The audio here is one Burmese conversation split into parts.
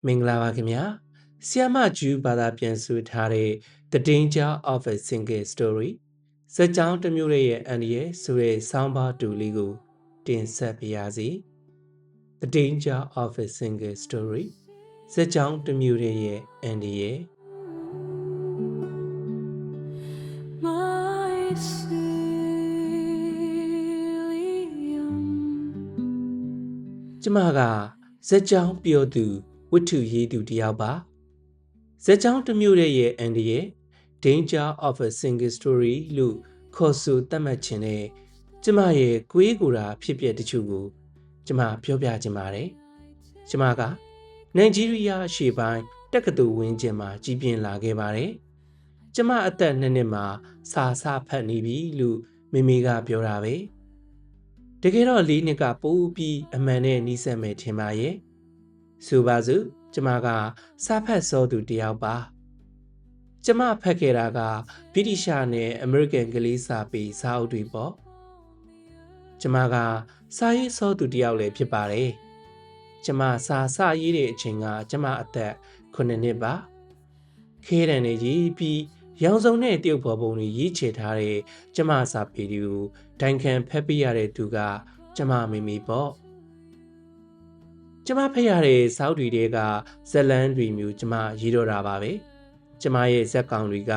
မင်္ဂလာပါခင်ဗျာဆီယမဂျူးဘာသာပြန်ဆိုထားတဲ့ The Danger of a Single Story ဇာတ်ကြောင်းတစ်မျိုးရဲ့အန္တရာယ်ဆိုတဲ့ဆောင်းပါးတူလေးကိုတင်ဆက်ပါရစေ The Danger of a Single Story ဇာတ်ကြောင်းတစ်မျိုးရဲ့အန္တရာယ်ကျမကဇာတ်ကြောင်းပြောသူဝတ္ထုရေးသူတယောက်ပါဇာတ်ကြောင်းတစ်မျိုးရဲ့အန္တရာယ် Danger of a Single Story လို့ခေါ်ဆိုသတ်မှတ်ခြင်းနဲ့ကျမရဲ့ကိုယ်ကိုယ်တာဖြစ်ပျက်တချို့ကိုကျမပြောပြခြင်းပါတယ်ကျမကနိုင်ဂျီးရီးယားအရှေ့ပိုင်းတက္ကသိုလ်ဝင်းကျင်မှာကြီးပြင်းလာခဲ့ပါတယ်ကျမအသက်2နှစ်မှာစာဖတ်နေပြီလို့မိမိကပြောတာပဲတကယ်တော့4နှစ်ကပိုးပြီးအမှန်နဲ့နှီးစက်မယ်ထင်ပါရဲ့ဆိုပါစို့ကျမကစာဖတ်စောသူတယောက်ပါကျမဖတ်ခဲ့တာကဗြိတိရှနဲ့အမေရိကန်ကလေးစာပေစာအုပ်တွေပေါ့ကျမကစာရေးစောသူတယောက်လည်းဖြစ်ပါတယ်ကျမစာရေးတဲ့အချိန်ကကျမအသက်9နှစ်ပါခဲတံနေရေးပြီးရောင်စုံနဲ့တရုတ်ဘော်ပုံတွေရေးချထားတဲ့ကျမစာပေတွေကိုဒိုင်ခံဖတ်ပြရတဲ့သူကကျမမိမိပေါ့ကျမဖတ်ရတဲ့စာအုပ်တွေကဇလန်းတွေမျိုးကျမရေးတော့တာပါပဲကျမရဲ့ဇက်ကောင်တွေက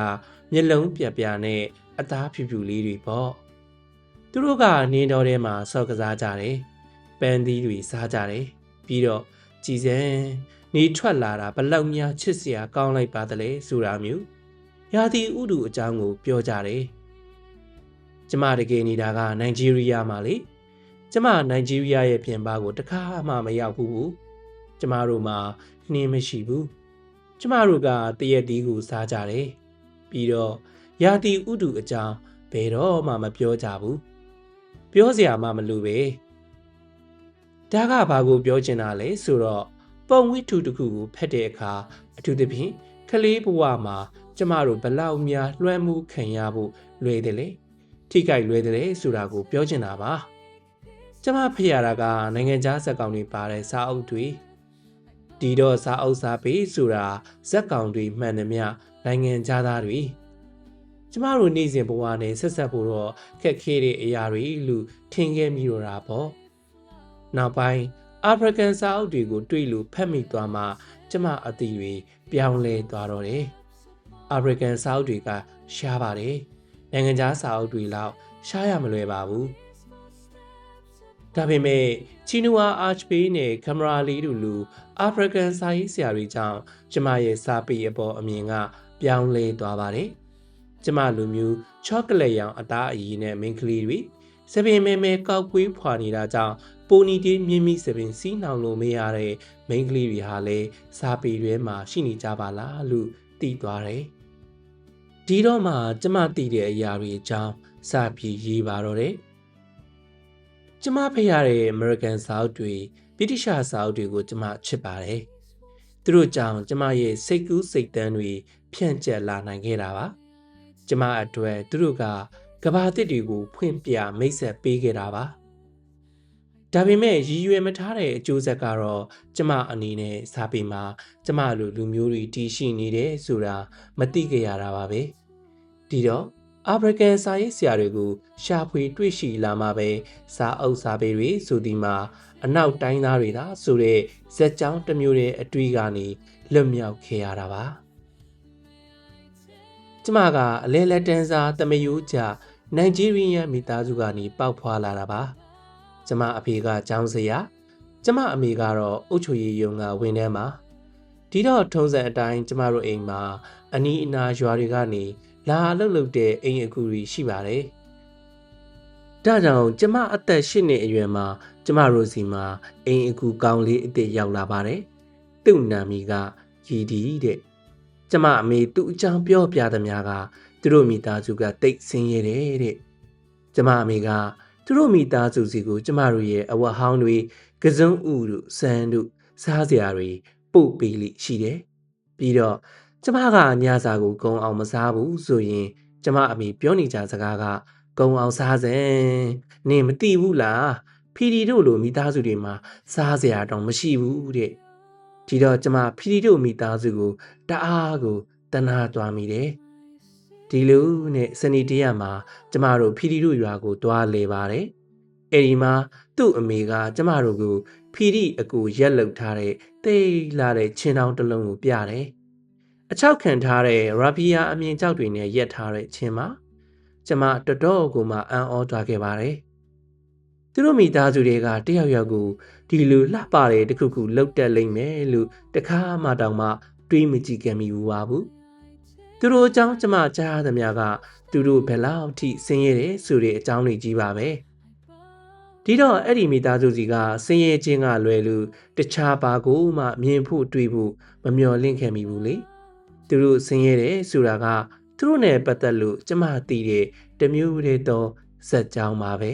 မျက်လုံးပြပြနဲ့အသားဖြူဖြူလေးတွေပေါ့သူတို့ကနင်းတော်ထဲမှာဆော့ကစားကြတယ်ပန်းသီးတွေစားကြတယ်ပြီးတော့ကြည်စံနေထွက်လာတာဘလောက်များချစ်စရာကောင်းလိုက်ပါသလဲဆိုတာမျိုးရာသီဥတုအကြောင်းကိုပြောကြတယ်ကျမတကယ်နေတာကနိုင်ဂျီးရီးယားမှာလေကျမနိုင်ဂျီးရီးယားရဲ့ပြင်ပကိုတခါမှမရောက်ဘူးကျမတို့မှာနှင်းမရှိဘူးကျမတို့ကတရက်ဒီကိုစားကြတယ်ပြီးတော့ရာသီဥတုအကြောင်းဘယ်တော့မှမပြောကြဘူးပြောစရာမှမလိုပဲဒါကဘာကိုပြောချင်တာလဲဆိုတော့ပုံဝိထုတစ်ခုကိုဖတ်တဲ့အခါအထူးသဖြင့်ကလေးဘဝမှာကျမတို့ဘလောက်များလွှမ်းမိုးခံရဖို့လွယ်တယ်လေထိကြိုက်လွယ်တယ်ဆိုတာကိုပြောချင်တာပါကျမဖတ်ရတာကနိုင်ငံခြားဇာတ်ကောင်တွေပါတဲ့စာအုပ်တွေဒီတော့စာအုပ်စာပေဆိုတာဇက်ကောင်တွေမှန်သမျှနိုင်ငံခြားသားတွေကျမတို့နေ့စဉ်ဘဝနဲ့ဆက်ဆက်ဖို့တော့ခက်ခဲတဲ့အရာတွေလို့ထင်ခဲ့မိတော့တာပေါ့နောက်ပိုင်းအာဖရိကန်စာအုပ်တွေကိုတွေ့လို့ဖတ်မိသွားမှကျမအသိတွေပြောင်းလဲသွားတော့တယ်အာဖရိကန်စာအုပ်တွေကရှားပါတယ်နိုင်ငံခြားစာအုပ်တွေလောက်ရှားရမလွယ်ပါဘူးဒါပေမဲ့ချီနူအာအာချ်ပေးနဲ့ကင်မရာလေးတို့လူအာဖရိကန်စာရေးဆရာတွေကြောင့်ကျမရဲ့စာပေအပေါ်အမြင်ကပြောင်းလဲသွားပါတယ်ကျမလူမျိုးချောကလက်ရောင်အသားအရည်နဲ့မင်းကလေးတွေစပင်မဲကောက်ကွေးဖွာနေတာကြောင့်ပိုနီတေးမြင့်မိစပင်စီးနှောင်လို့မရတဲ့မိန်းကလေးတွေဟာလည်းစာပေထဲမှာရှိနေကြပါလားလို့သိသွားတယ်ဒီတော့မှကျမသိတဲ့အရာတွေအကြောင်းစာပြေရေးပါတော့တယ်ကျမဖတ်ရတဲ့အမေရိကန်စာအုပ်တွေဗြိတိရှစာအုပ်တွေကိုကျမချစ်ပါတယ်သူတို့ကြောင့်ကျမရဲ့စိတ်ကူးစိတ်တမ်းတွေဖြန့်ကျက်လာနိုင်ခဲ့တာပါကျမအတွက်သူတို့ကကဘာတစ်တွေကိုဖွင့်ပြမိတ်ဆက်ပေးခဲ့တာပါဒါပေမဲ့ရည်ရွယ်မထားတဲ့အကျိုးဆက်ကတော့ကျမအနေနဲ့စာပေမှာကျမလိုလူမျိုးတွေတည်ရှိနေတယ်ဆိုတာမသိခဲ့ရတာပါပဲဒီတော့အာဖရိကန်စာရေးဆရာတွေကိုရှာဖွေတွေ့ရှိလာမှပဲစာအုပ်စာပေတွေဆိုဒီမှာအနောက်တိုင်းသားတွေသာဆိုတဲ့ဇက်ကြောင်းတစ်မျိုးရဲ့အတွေ့ကနေလွတ်မြောက်ခဲ့ရတာပါကျမကအလဲလက်တန်းစားတမယိုးကြနိုင်ဂျီးရီးယားမိသားစုကနေပေါက်ဖွာလာတာပါကျမအဖေကကျောင်းဆရာကျမအမေကတော့အုတ်ချိုရီယုံကဝန်ထမ်းပါဒီတော့ထုံးစံအတိုင်းကျမတို့အိမ်မှာအနီးအနားရွာတွေကနေလာလှုပ်တဲ့အိမ်အကူတွေရှိပါတယ်ဒါကြောင့်ကျမအသက်8နှစ်အရွယ်မှာကျမတို့စီမှာအိမ်အကူကောင်းလေးအစ်စ်ရောက်လာပါတယ်သူ့နာမည်ကရီဒီတဲ့ကျမအမေသူ့အကြောင်းပြောပြသမျှကသူတို့မိသားစုကတိတ်ဆင်းရဲတယ်တဲ့ကျမအမေကသူတို့မိသားစုစီကိုကျမတို့ရဲ့အဝတ်ဟောင်းတွေကစုံဥတို့စံတို့စားစရာတွေပို့ပေးလိရှိတယ်ပြီးတော့ကျမကညစာကိုဂုံအောင်မစားဘူးဆိုရင်ကျမအမေပြောနေကြစကားကဂုံအောင်စားစမ်းနင်မသိဘူးလားဖီဒီတို့လိုမိသားစုတွေမှာစားစရာတော့မရှိဘူးတဲ့ ဒီတော့ကျမဖီတီတို့မိသားစုကိုတအားကိုတနာသွားမိတယ်ဒီလိုနဲ့စနေတရက်မှာကျမတို့ဖီတီတို့ရွာကိုတွားလေပါတယ်အဲ့ဒီမှာသူ့အမေကကျမတို့ကိုဖီတီအကူရက်လုတ်ထားတဲ့တိတ်လာတဲ့ချင်းတောင်တစ်လုံးကိုပြတယ်အချောက်ခံထားတဲ့ရာဘီယာအမြင်ကြောက်တွေနဲ့ရက်ထားတဲ့ချင်းမှာကျမတော်တော်ကိုမှအံ့ဩသွားခဲ့ပါတယ်သူတို့မိသားစုတွေကတယောက်ယောက်ကိုဒီလိုလှပတဲ့တခုခုလှုပ်တက်လိမ့်မယ်လို့တခါမှတောင်မှတွေးမကြည့်ခဲ့မိဘူးပါဘူးသူတို့အကြောင်းကျမကြားရသမျှကသူတို့ဘယ်လောက်ထိဆင်းရဲတယ်ဆိုတဲ့အကြောင်းတွေကြီးပါပဲဒီတော့အဲ့ဒီမိသားစုစီကဆင်းရဲခြင်းကလွယ်လို့တခြားဘာကိုမှမြင်ဖို့တွေ့ဖို့မမျှော်လင့်ခဲ့မိဘူးလေသူတို့ဆင်းရဲတယ်ဆိုတာကသူတို့နဲ့ပတ်သက်လို့ကျမသိတဲ့တမျိုးတည်းသောဇာတ်ကြောင်းပါပဲ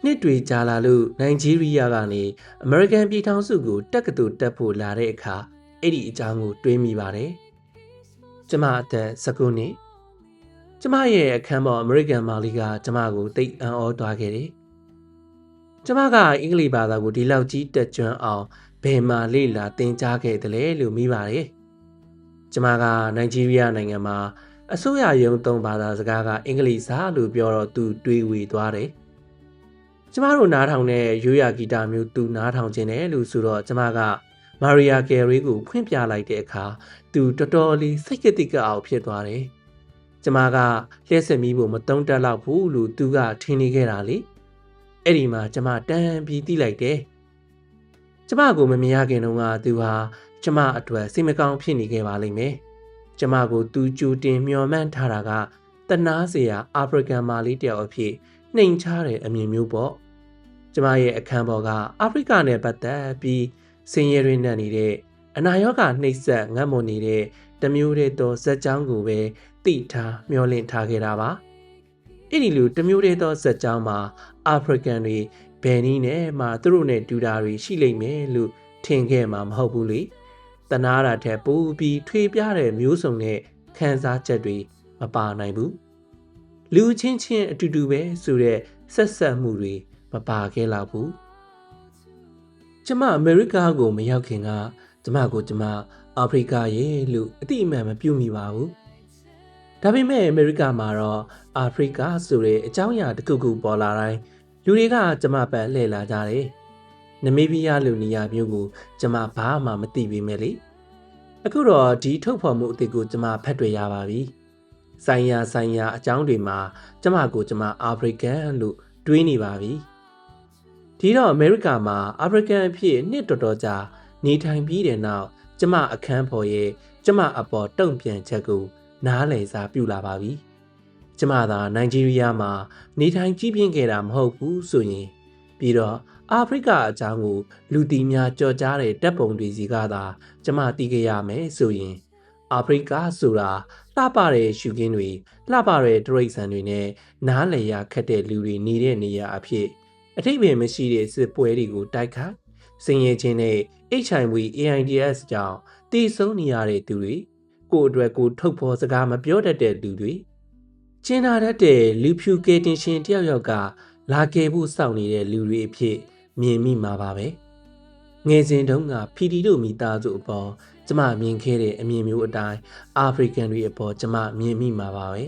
နှစ်တွေကြာလာလို့နိုင်ဂျီးရီးယားကနေအမေရိကန်ပြည်ထောင်စုကိုတက္ကသိုလ်တက်ဖို့လာတဲ့အခါအဲ့ဒီအကြောင်းကိုတွေးမိပါတယ်ကျမအသက်19နှစ်ကျမရဲ့အခန်းပေါ်အမေရိကန်မာလီကကျမကိုသိအံ့ဩသွားခဲ့တယ်ကျမကအင်္ဂလိပ်ဘာသာကိုဒီလောက်ကြီးတက်ကျွမ်းအောင်ဘယ်မှာလေ့လာသင်ကြားခဲ့တယ်လဲလို့မိပါတယ်ကျမကနိုင်ဂျီးရီးယားနိုင်ငံမှာအစိုးရရုံးသုံးဘာသာစကားကအင်္ဂလိပ်စာလို့ပြောတော့သူတွေးဝေသွားတယ်ကျမတို့နားထောင်တဲ့ရိုးရာဂီတမျိုးသူနားထောင်ခြင်းတယ်လို့ဆိုတော့ကျမကမာရီယာကယ်ရီကိုဖွင့်ပြလိုက်တဲ့အခါသူတော်တော်လေးစိတ်ကတိကအောင်ဖြစ်သွားတယ်ကျမကလျှက်ဆက်မီးဖို့မတုံးတက်တော့ဘူးလို့သူကထင်နေခဲ့တာလေအဲ့ဒီမှာကျမတန်းပြီးတိလိုက်တယ်ကျမကိုမမြင်ရခင်တုန်းကသူဟာကျမအတွက်စိတ်မကောင်းဖြစ်နေခဲ့ပါလိမ့်မယ်ကျမကိုသူကြိုတင်မျှော်မှန်းထားတာကတနာစရာအာဖရိကန်မာလေးတယောက်အဖြစ်နှိမ်ချတဲ့အမြင်မျိုးပေါ့ကျမရဲ့အခန်းပေါ်ကအာဖရိကနဲ့ပတ်သက်ပြီးဆင်းရဲရင်းနဲ့နေတဲ့အနာရောဂါနှိပ်စက်ငတ်မွန်နေတဲ့တမျိုးတည်းသောဇက်ကြောင်းကိုပဲသိထားမျှော်လင့်ထားခဲ့တာပါအဲ့ဒီလိုတမျိုးတည်းသောဇက်ကြောင်းမှာအာဖရိကန်တွေဘယ်နည်းနဲ့မှသူတို့နဲ့တူတာတွေရှိလိမ့်မယ်လို့ထင်ခဲ့မှာမဟုတ်ဘူးလေတနာတာထက်ပိုပြီးထွေပြတဲ့မျိုးစုံနဲ့ခံစားချက်တွေမပါနိုင်ဘူးလူချင်းချင်းအတူတူပဲဆိုတဲ့ဆက်ဆက်မှုတွေမပါခဲ့လောက်ဘူးကျမအမေရိကကိုမရောက်ခင်ကကျမအာဖရိကရဲ့လို့အတိအမှန်မပြုမိပါဘူးဒါပေမဲ့အမေရိကမှာတော့အာဖရိကဆိုတဲ့အကြောင်းအရာတစ်ခုခုပေါ်လာတိုင်းလူတွေကကျမပတ်လှည့်လာကြတယ်နမီးဘီးယားလူနေရာမျိုးကိုကျမဘာမှမသိပေမဲ့လေအခုတော့ဒီထုတ်ဖော်မှုအသစ်ကိုကျမဖတ်တွေ့ရပါပြီဆိုင်ရာအကြောင်းတွေမှာကျမအာဖရိကန်လို့တွေးနေပါပြီဒီတော့အမေရိကမှာအာဖရိကန်အဖြစ်နှစ်တော်တော်ကြာနေထိုင်ပြီးတဲ့နောက်ကျမအခန်းဖော်ရဲ့ကျမအပေါ်တုံ့ပြန်ချက်ကိုနားလည်စာပြုလာပါပြီကျမသာနိုင်ဂျီးရီးယားမှာနေထိုင်ကြီးပြင်းခဲ့တာမဟုတ်ဘူးဆိုရင်ပြီးတော့အာဖရိကအကြောင်းကိုလူတီများကြော်ကြားတဲ့တပ်ပုံတွေစီကသာကျမသိခဲ့ရမယ်ဆိုရင်အာဖရိကဆိုတာလှပတဲ့ရှုခင်းတွေလှပတဲ့တရိတ်ဆန်တွေနဲ့နားလည်ရခက်တဲ့လူတွေနေတဲ့နေရာအဖြစ်အထိပ္ပယ်မရှိတဲ့စစ်ပွဲတွေကိုတိုက်ခိုက်ဆင်းရဲခြင်းနဲ့ HIV/AIDS ကြောင့်တည်ဆုံနေရတဲ့သူတွေကိုအတွက်ကိုထုတ်ဖော်စကားမပြောတတ်တဲ့လူတွေကျင်းနာတတ်တဲ့လူဖြူကယ်တင်ရှင်တယောက်ယောက်ကလာကယ်ဖို့စောင့်နေတဲ့လူတွေအဖြစ်မြင်မိမှာပါပဲငယ်စဉ်တုန်းကဖီတီတို့မိသားစုအပေါ်ကျမမြင်ခဲ့တဲ့အမြင်မျိုးအတိုင်းအာဖရိကန်တွေအပေါ်ကျမမြင်မိမှာပါပဲ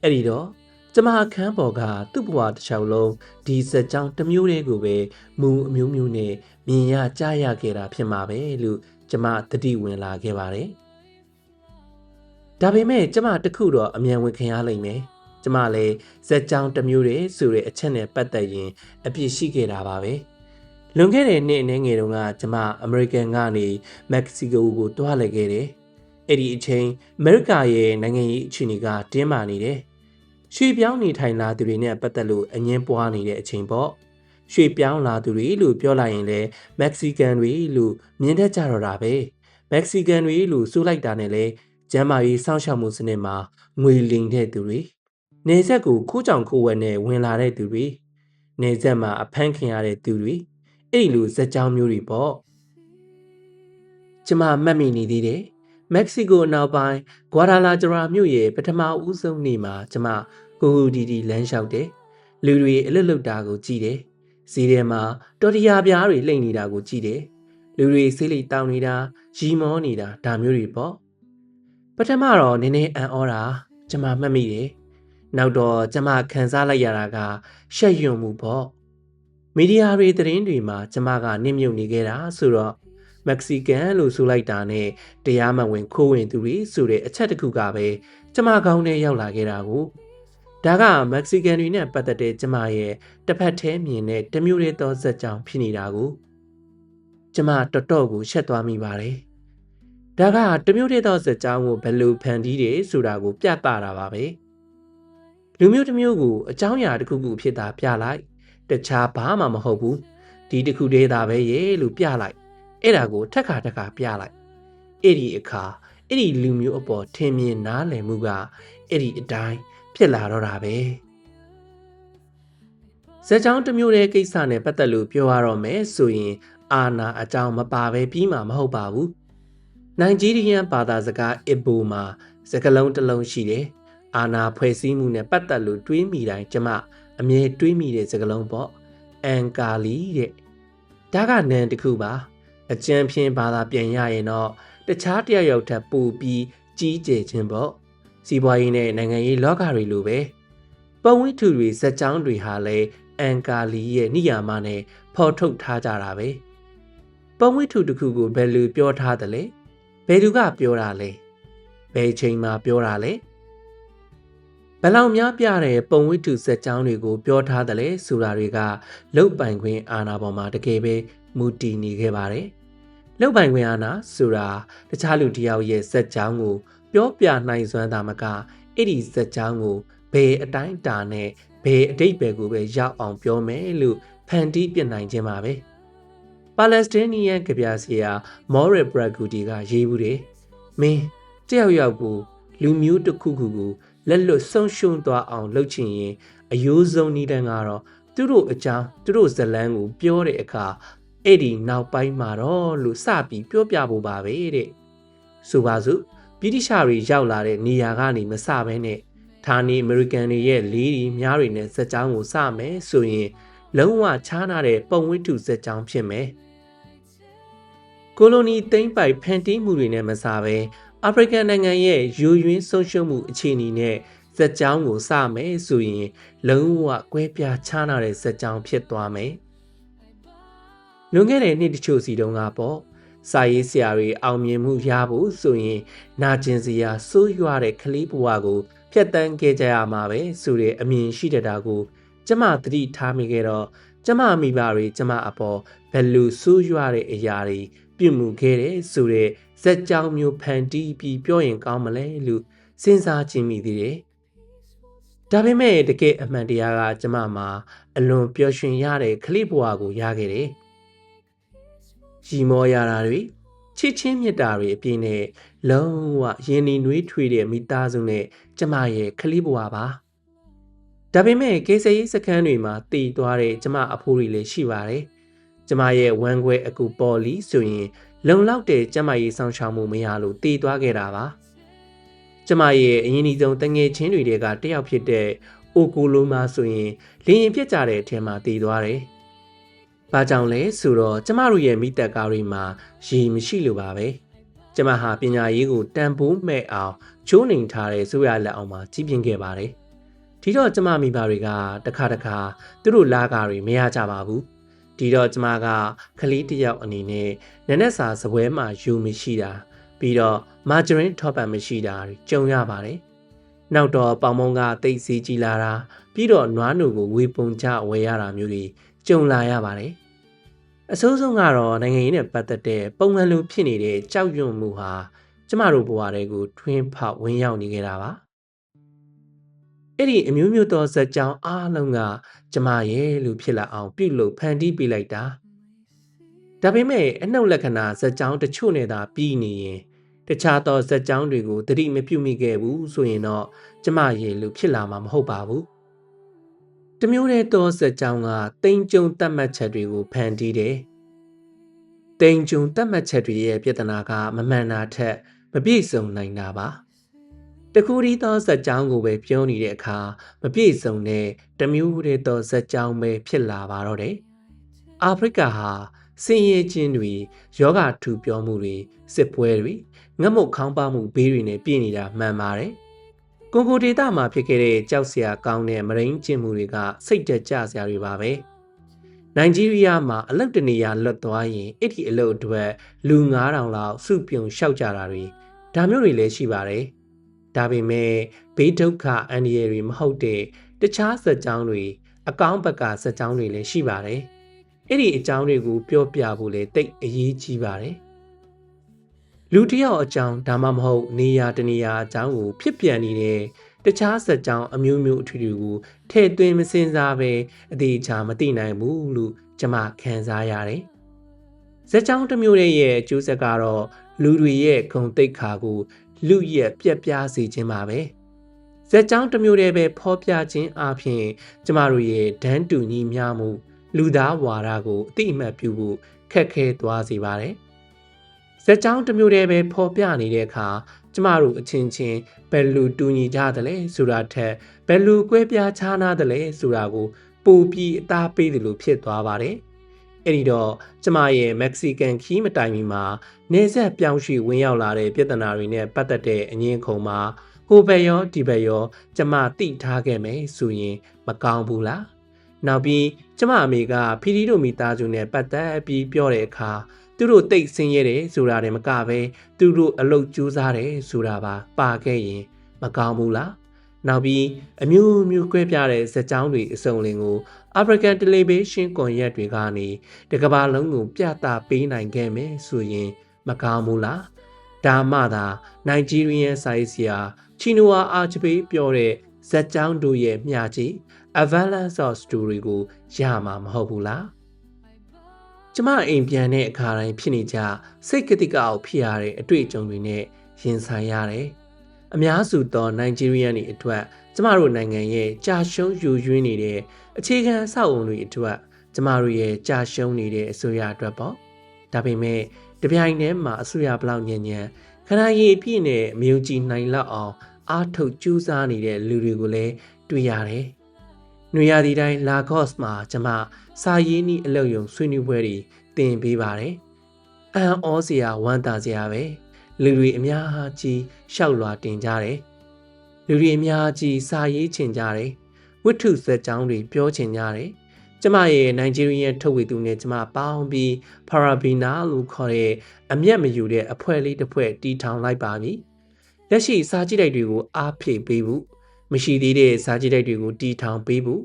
အဲ့ဒီတော့ကျမအခန်းပေါ်ကသူ့ဘဝတစ်ချောင်းလုံးဒီဇက်ကြောင်းတစ်မျိုးတည်းကိုပဲမူအမျိုးမျိုးနဲ့မြင်ရကြားရခဲ့တာဖြစ်မှာပဲလို့ကျမသတိဝင်လာခဲ့ပါတယ်ဒါပေမဲ့ကျမတခုတော့အမြန်ဝင်ခင်ရလိမ့်မယ်ကျမလည်းဇက်ကြောင်းတစ်မျိုးတည်းဆိုတဲ့အချက်နဲ့ပတ်သက်ရင်အပြစ်ရှိခဲ့တာပါပဲလွန်ခဲ့တဲ့နှစ်အနည်းငယ်တုန်းကကျမအမေရိကန်ကနေမက္ကဆီကိုကိုတွားလာခဲ့တယ်အဲ့ဒီအချိန်အမေရိကရဲ့နိုင်ငံရေးအခြေအနေကတင်းမာနေတယ်ရွှေပြောင်းနေထိုင်လာသူတွေနဲ့ပတ်သက်လို့အငင်းပွားနေတဲ့အချိန်ပေါ့ရွှေပြောင်းလာသူတွေလို့ပြောလိုက်ရင်လည်းမက္ကဆီကန်တွေလို့မြင်တတ်ကြတော့တာပဲမက္ကဆီကန်တွေလို့ဆိုလိုက်တာနဲ့လည်းကျမ်းမာရေးစောင့်ရှောက်မှုစနစ်မှာငွေလိမ်တဲ့သူတွေနေဆက်ကိုခိုးကြောင်ခိုးဝဲနဲ့ဝင်လာတဲ့သူတွေနေဆက်မှာအဖမ်းခံရတဲ့သူတွေအဲ့ဒီလိုဇက်ကြောင်းမျိုးတွေပေါ့ကျမမှတ်မိနေသေးတယ်မက္ကဆီကိုအနောက်ပိုင်းဂွာဒါလာဂျရာမြို့ရဲ့ပထမဦးဆုံးနေ့မှာကျမဟူဒီဒီလမ်းလျှောက်တယ်လူတွေအလွတ်လွတ်တာကိုကြည့်တယ်ဈေးထဲမှာတော်တရာပြားတွေလှိမ့်နေတာကိုကြည့်တယ် လူတွေဆေးလိပ်တောင်းနေတာရီမောနေတာဒါမျိုးတွေပေါ့ပထမတော့နည်းနည်းအံ့ဩတာကျမမှတ်မိတယ်နောက်တော့ကျမခံစားလိုက်ရတာကရှက်ရွံ့မှုပေါ့မီဒီယာတွေသတင်းတွေမှာကျမကနစ်မြုပ်နေခဲ့တာဆိုတော့မက္ကဆီကန်လို့ဆိုလိုက်တာနဲ့တရားမဝင်ခိုးဝင်သူတွေဆိုတဲ့အချက်တစ်ခုကပဲကျမကောင်းနဲ့ရောက်လာခဲ့တာကိုဒါကမက္ကဆီကန်တွေနဲ့ပတ်သက်တဲ့ကျမရဲ့တစ်ဖက်ထဲမြင်တဲ့တမျိုးတဲ့သောဇက်ကြောင့်ဖြစ်နေတာကိုကျမတော်တော်ကိုရှက်သွားမိပါတယ်ဒါကတမျိုးတဲ့သောဇက်ကြောင့်ကိုဘယ်လိုဖန်တီးတယ်ဆိုတာကိုပြသတာပါပဲလူမျိုးတစ်မျိုးကိုအကြောင်းအရာတစ်ခုခုဖြစ်တာပြလိုက်တခြားဘာမှမဟုတ်ဘူးဒီတစ်ခုတည်းသာပဲရဲ့လို့ပြလိုက်အဲ့ဒါကိုထက်ခါပြလိုက်အဲ့ဒီအခါအဲ့ဒီလူမျိုးအပေါ်ထင်မြင်နားလည်မှုကအဲ့ဒီအတိုင်းဖြစ်လာတော့တာပဲဇက်ကြောင်းတစ်မျိုးတဲ့ကိစ္စနဲ့ပတ်သက်လို့ပြောရတော့မယ်ဆိုရင်အာနာအကြောင်းမပါပဲပြီးမှမဟုတ်ပါဘူးနိုင်ဂျီးရီးယန်ဘာသာစကားအစ်ဘိုမှာစကားလုံးတစ်လုံးရှိတယ်အာနာဖွဲ့စည်းမှုနဲ့ပတ်သက်လို့တွေးမိတိုင်းကျမအမြဲတွေးမိတဲ့စကားလုံးပေါ့အန်ကာလီတဲ့ဒါကနံတစ်ခုပါအကျဉ်းဖြင့်ဘာသာပြန်ရရင်တော့တခြားတယောက်ထပ်ပို့ပြီးကြီးကျယ်ခြင်းပေါ့စီးပွားရေးနဲ့နိုင်ငံရေးလောကတွေလိုပဲပုံဝိထုတွေဇက်ကြောင်းတွေဟာလည်းအန်ကာလီရဲ့နိယာမနဲ့ဖော်ထုတ်ထားကြတာပဲပုံဝိထုတစ်ခုကိုဘယ်လိုပြောထားသလဲဘယ်သူကပြောတာလဲဘယ်ချိန်မှာပြောတာလဲဘယ်လောက်များပြတဲ့ပုံဝိထုဇက်ကြောင်းတွေကိုပြောထားသလဲဆိုတာတွေကလုတ်ပိုင်ခွင့်အာဏာပေါ်မှာတကယ်ပဲမူတည်နေခဲ့ပါတယ်လုတ်ပိုင်ခွင့်အာဏာဆိုတာတခြားလူတစ်ယောက်ရဲ့ဇက်ကြောင်းကိုပြောပြနိုင်စွမ်းတာမကအဲ့ဒီဇက်ကြောင်းကိုဘယ်အတိုင်းတာနဲ့ဘယ်အတိတ်ပဲကိုပဲရောက်အောင်ပြောမယ်လို့ဖန်တီးပြနိုင်ခြင်းပါပဲပါလက်စတိုင်းနီးယန်ကဗျာဆရာမော်ရယ်ဘရက်ဂူတီကရေးဘူးတယ်မင်းတယောက်ယောက်ကိုလူမျိုးတစ်ခုခုကိုလက်လွတ်ဆုံးရှုံးသွားအောင်လုပ်ချင်ရင်အယိုးဆုံးနည်းတန်းကတော့သူတို့အကြောင်းသူတို့ဇလန်းကိုပြောတဲ့အခါအဲ့ဒီနောက်ပိုင်းမှာတော့လို့စပြီးပြောပြဖို့ပါပဲတဲ့ဆိုပါစို့ဗြိတိရှတွေရောက်လာတဲ့နေရာကနေမစဘဲနဲ့ဌာနေအမေရိကန်တွေရဲ့လေးဒီများတွေနဲ့ဇက်ကြောင်းကိုစမယ်ဆိုရင်လုံးဝခြားနာတဲ့ပုံဝိထုဇက်ကြောင်းဖြစ်မယ်ကိုလိုနီသိမ်းပိုက်ဖန်တီးမှုတွေနဲ့မစဘဲအာဖရိကန်နိုင်ငံရဲ့ယူရင်းဆုံးရှုံးမှုအခြေအနေနဲ့ဇက်ကြောင်းကိုစမယ်ဆိုရင်လုံးဝကွဲပြားခြားနာတဲ့ဇက်ကြောင်းဖြစ်သွားမယ်လွန်ခဲ့တဲ့နှစ်တချို့စီတုန်းကပေါ့စာရေးဆရာတွေအောင်မြင်မှုရဖို့ဆိုရင်နာကျင်စရာဆိုးရွားတဲ့ကလေးဘဝကိုဖျက်ဆီးခဲ့ကြရမှာပဲဆိုတဲ့အမြင်ရှိတဲ့တာကိုကျမသတိထားမိခဲ့တော့ကျမမိဘတွေကျမအပေါ်ဘယ်လိုဆိုးရွားတဲ့အရာတွေပြုမှုခဲ့တဲ့ဆိုတဲ့ဇက်ကြောင်းမျိုးဖန်တီးပြီးပြောရင်ကောင်းမလဲလို့စဉ်းစားကြည့်မိသေးတယ်။ဒါပေမဲ့တကယ်အမှန်တရားကကျမမှာအလွန်ပျော်ရွှင်ရတဲ့ကလေးဘဝကိုရခဲ့တယ်။ရီမောရတာတွေချစ်ချင်းမြတ်တာတွေအပြည့်နဲ့လုံးဝရင်နီနွေးထွေးတဲ့မိသားစုနဲ့ကျမရဲ့ကလေးဘဝပါ။ဒါပေမဲ့ကေဆယ်ရေးစခန်းတွေမှာတည်သွားတဲ့ကျမအဖိုးတွေလည်းရှိပါတယ်။ကျမရဲ့ဝမ်းခွဲအကူပေါ်လီဆိုရင်လုံလောက်တဲ့ကျမရေးဆောင်ရှောက်မှုမရလို့တည်သွားခဲ့တာပါကျမရဲ့အရင်ဒီဆုံးတငယ်ချင်းတွေကတယောက်ဖြစ်တဲ့အိုကိုလိုမာဆိုရင်လင်းရင်ပြစ်ကြတဲ့အထက်မှာတည်သွားတယ်။ဘာကြောင့်လဲဆိုတော့ကျမတို့ရဲ့မိသက်ကားတွေမှာရေမရှိလို့ပါပဲ။ကျမဟာပညာရေးကိုတန်ဖိုးမဲ့အောင်ချိုးနှိမ်ထားတဲ့ဆိုရလက်အောင်မှာကြီးပြင်းခဲ့ပါတယ်။ဒီတော့ကျမမိဘတွေကတခါသူတို့လာကားတွေမရကြပါဘူး။ဒီတော့ကျမကကလေးတယောက်အနေနဲ့နက်နက်စာစပွဲမှာယူမရှိတာပြီးတော့မာဂျရင်းထော့ပံမရှိတာကြုံရပါတယ်။နောက်တော့ပေါင်မုံကတိတ်စီးကြီးလာတာပြီးတော့နွားနုကိုဝေပုံချဝယ်ရတာမျိုးတွေကြုံလာရပါတယ်။အဆိုးဆုံးကတော့နိုင်ငံရေးနဲ့ပတ်သက်တဲ့ပုံမှန်လိုဖြစ်နေတဲ့ကြောက်ရွံ့မှုဟာကျမတို့ဘဝတွေကိုထွင်းဖောက်ဝင်ရောက်နေခဲ့တာပါ။အဲ့ဒီအမျိုးမျိုးသောဇက်ကြောင်းအားလုံးကကျမရဲ့လူဖြစ်လာအောင်ပြုလုပ်ဖန်တီးပေးလိုက်တာ။ဒါပေမဲ့အနှုတ်လက္ခဏာဇက်ကြောင်းတချို့နဲ့သာပြီးနေရင်တခြားသောဇက်ကြောင်းတွေကိုသတိမပြုမိခဲ့ဘူးဆိုရင်တော့ကျမရဲ့လူဖြစ်လာမှာမဟုတ်ပါဘူး။တမျိုးတည်းသောဇက်ကြောင်းကတိမ်ကြုံတတ်မှတ်ချက်တွေကိုဖန်တီးတယ်။တိမ်ကြုံတတ်မှတ်ချက်တွေရဲ့ပြဿနာကမမှန်တာထက်မပြည့်စုံနိုင်တာပါ။တခုတည်းသောဇက်ကြောင်းကိုပဲပြောနေတဲ့အခါမပြည့်စုံတဲ့တမျိုးတည်းသောဇက်ကြောင်းပဲဖြစ်လာပါတော့တယ်။အာဖရိကဟာ ဆင်းရဲခြင်းတွေယောဂထူပြောမှုတွေစစ်ပွဲတွေငတ်မုတ်ခေါင်းပါမှုဘေးတွေနဲ့ပြည့်နေတာမှန်ပါတယ်ကွန်ဂိုဒေသမှာဖြစ်ခဲ့တဲ့ကြောက်စရာကောင်းတဲ့မရင်းကျင်မှုတွေကစိတ်တက်ကြစရာတွေပါပဲနိုင်ဂျီးရီးယားမှာအလုတ်တနေရလွတ်သွားရင်အဲ့ဒီအလုတ်အတွက်လူ9000လောက်စုပြုံလျှောက်ကြတာတွေဒါမျိုးတွေလည်းရှိပါတယ်ဒါပေမဲ့ဘေးဒုက္ခအန္တရာယ်တွေမဟုတ်တဲ့တခြားဇာတ်ကြောင်းတွေအကောင်းဘက်ကဇာတ်ကြောင်းတွေလည်းရှိပါတယ်အဲ့ဒီအကြောင်းတွေကိုပြောပြဖို့လည်းတိတ်အရေးကြီးပါတယ်လူတစ်ယောက်အကြောင်းဒါမှမဟုတ်နေရာတနေရာအကြောင်းကိုဖြစ်ပြန်နေတဲ့တခြားဇာတ်ကြောင်းအမျိုးမျိုးအထူးတွေကိုထည့်သွင်းမစင်စားပဲအသေးချာမသိနိုင်ဘူးလို့ကျွန်မခံစားရတယ်ဇာတ်ကြောင်းတစ်မျိုးရဲ့အကျိုးဆက်ကတော့လူတွေရဲ့ဂုဏ်သိက္ခာကိုလူရဲ့ပြက်ပြားစေခြင်းပါပဲဇက်ကြောင်းတစ်မျိုးတည်းပဲဖော်ပြခြင်းအပြင်ကျမတို့ရဲ့ဒန်းတူညီမျှမှုလူသားဝါဒကိုအတိအမှတ်ပြုဖို့ခက်ခဲသွားစေပါတယ်ဇက်ကြောင်းတစ်မျိုးတည်းပဲဖော်ပြနေတဲ့အခါကျမတို့အချင်းချင်းဘယ်လိုတူညီကြသလဲဆိုတာထက်ဘယ်လိုကွဲပြားခြားနားသလဲဆိုတာကိုပိုပြီးအသားပေးတယ်လို့ဖြစ်သွားပါတယ်အဲ့ဒီတော့ကျမရဲ့မက္ကဆီကန်ခီးမတိုင်မီမှာနေဆက်ပြောင်းရွှေ့ဝင်ရောက်လာတဲ့ပြည်ထနာတွေနဲ့ပတ်သက်တဲ့အငင်းခုံမှာဟိုဘက်ရောဒီဘက်ရောကျမတိထားခဲ့မယ်ဆိုရင်မကောင်းဘူးလားနောက်ပြီးကျမအမေကဖီဒီတို့မိသားစုနဲ့ပတ်သက်ပြီးပြောတဲ့အခါသူတို့တိတ်ဆင်းရဲတယ်ဆိုတာတွေမကပဲသူတို့အလုပ်ကြိုးစားတယ်ဆိုတာပါခဲ့ရင်မကောင်းဘူးလားနောက်ပြီးအမျိုးမျိုးကွဲပြားတဲ့ဇာတ်ကြောင်းတွေအစုံလင်ကို African Television ကွန်ရက်တွေကနေတကဘာလုံးကိုပြသပေးနိုင်ခဲ့မယ်ဆိုရင်မကောင်းဘူးလားဒါမှသာ Nigerian စာရေးဆရာချီနိုဝါအာချပေးပြောတဲ့ဇာတ်ကြောင်းတို့ရဲ့မျှကြီး Avalanche of Story ကိုရမှာမဟုတ်ဘူးလားကျမအိမ်ပြန်တဲ့အခါတိုင်းဖြစ်နေကြစိတ်ကတိကအောက်ဖြစ်ရတဲ့အတွေ့အကြုံတွေနဲ့ရင်ဆိုင်ရတယ်အများစုသော Nigerian တွေအတွက်ကျမတို့နိုင်ငံရဲ့ကြာရှုံးယူရွေးနေတဲ့အခြေခံအဆောက်အုံတွေအတွက်ကျမတို့ရဲ့ကြာရှုံးနေတဲ့အစိုးရအတွက်ပေါ့ဒါပေမဲ့တပြိုင်တည်းမှာအစိုးရဘလောက်ညံ့ညံ့ခဏရည်ပြည့်နဲ့မယုံကြည်နိုင်လောက်အောင်အားထုတ်ကြိုးစားနေတဲ့လူတွေကိုလည်းတွေ့ရတယ်။နွေရာသီတိုင်းလာကော့စ်မှာကျမစာရေးနည်းအလုပ်ရုံဆွေးနွေးပွဲတွေတင်ပေးပါတယ်။အန်ဩစရာဝမ်းသာစရာပဲလူတွေအများကြီးရှောက်လွာတင်ကြတယ်။လူတွေအများကြီးစာရေးချင်ကြတယ်။ဝတ္ထုဇာတ်ကြောင်းတွေပြောချင်ကြတယ်။ကျမရဲ့ Nigerian ထုတ်ဝေသူနဲ့ကျမပေါင်းပြီး Parabina လို့ခေါ်တဲ့အမျက်မယူတဲ့အဖွဲ့လေးတစ်ဖွဲ့တီထောင်လိုက်ပါပြီ။လက်ရှိစာကြည့်တိုက်တွေကိုအားဖြည့်ပေးဖို့မရှိသေးတဲ့စာကြည့်တိုက်တွေကိုတီထောင်ပေးဖို့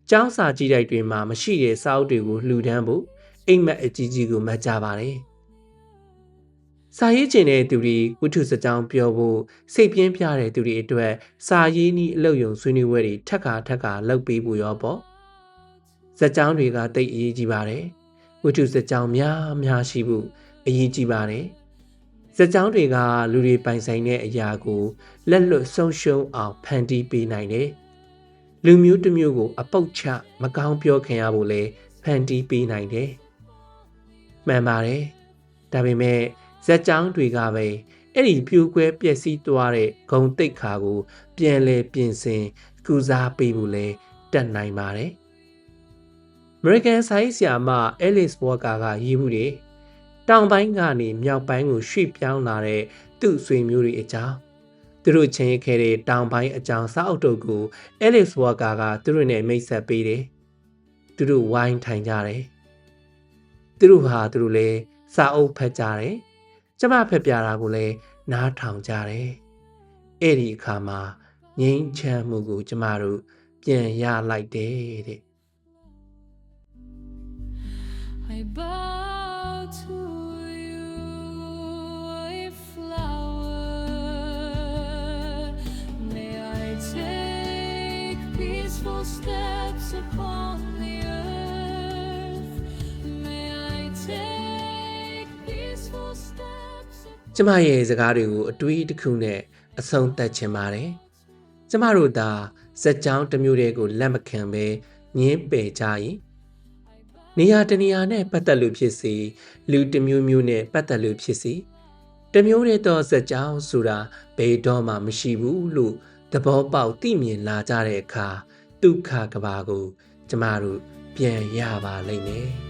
ကျောင်းစာကြည့်တိုက်တွေမှာမရှိတဲ့စာအုပ်တွေကိုလှူဒန်းဖို့အိမ်မက်အကြီးကြီးကိုမှတ်ကြပါတယ်။စာရေးချင်တဲ့သူတွေဝတ္ထုစကြောင်းပြောဖို့စိတ်ပြင်းပြတဲ့သူတွေအတွက်စာရေးနည်းအလုပ်ရုံဆွေးနွေးပွဲတွေထက်ခါလုပ်ပေးဖို့ရောပေါ့။ဇက်ကြောင်းတွေကတိတ်အရေးကြီးပါတယ်။ဝတ္ထုဇက်ကြောင်းများရှိဖို့အရေးကြီးပါတယ်။ဇက်ကြောင်းတွေကလူတွေပိုင်ဆိုင်တဲ့အရာကိုလက်လွတ်ဆုံးရှုံးအောင်ဖန်တီးပေးနိုင်တယ်။လူမျိုးတစ်မျိုးကိုအပုတ်ချမကောင်းပြောခင်ရဖို့လဲဖန်တီးပေးနိုင်တယ်။မှန်ပါတယ်။ဒါပေမဲ့ဇက်ကြောင်းတွေကပဲအဲ့ဒီပြိုကွဲပျက်စီးသွားတဲ့ဂုံတိတ်ခါကိုပြန်လဲပြင်ဆင်ကုစားပေးဖို့လဲတတ်နိုင်ပါတယ်။ American စာရေးဆရာမ Alice Walker ကရေးမှုတွေတောင်ပိုင်းကနေမြောက်ပိုင်းကိုရွှေ့ပြောင်းလာတဲ့သူ့ဆွေမျိုးတွေအကြောင်းသူတို့ချင်းခဲ့တဲ့တောင်ပိုင်းအကြောင်းစာအုပ်တုပ်ကို Alice Walker ကသူတို့နဲ့မိတ်ဆက်ပေးတယ်။သူတို့ဝိုင်းထိုင်ကြတယ်။သူတို့ဟာသူတို့လည်းစာအုပ်ဖတ်ကြတယ်။ကျမဖတ်ပြတာကိုလည်းနားထောင်ကြတယ်။အဲ့ဒီအခါမှာငြိမ်းချမ်းမှုကိုကျမတို့ပြန်ရလိုက်တယ်တဲ့။ I bow to you, a flower. May I take peaceful steps upon the earth. May I take peaceful steps. ကျမရဲ့စကားတွေကိုအတွေးတစ်ခုနဲ့အဆုံးသတ်ချင်ပါတယ်။ကျမတို့သာဇက်ကြောင်းတစ်မျိုးတည်းကိုလက်မခံပဲငင်းပယ်ကြရင်နေရာတနေရာနဲ့ပတ်သက်လို့ဖြစ်စီလူတစ်မျိုးမျိုးနဲ့ပတ်သက်လို့ဖြစ်စီတစ်မျိုးတည်းသောဇက်ကြောင်းဆိုတာဘယ်တော့မှမရှိဘူးလို့သဘောပေါက်သိမြင်လာကြတဲ့အခါဒုက္ခကဘာကိုကျမတို့ပြန်ရပါလိမ့်မယ်။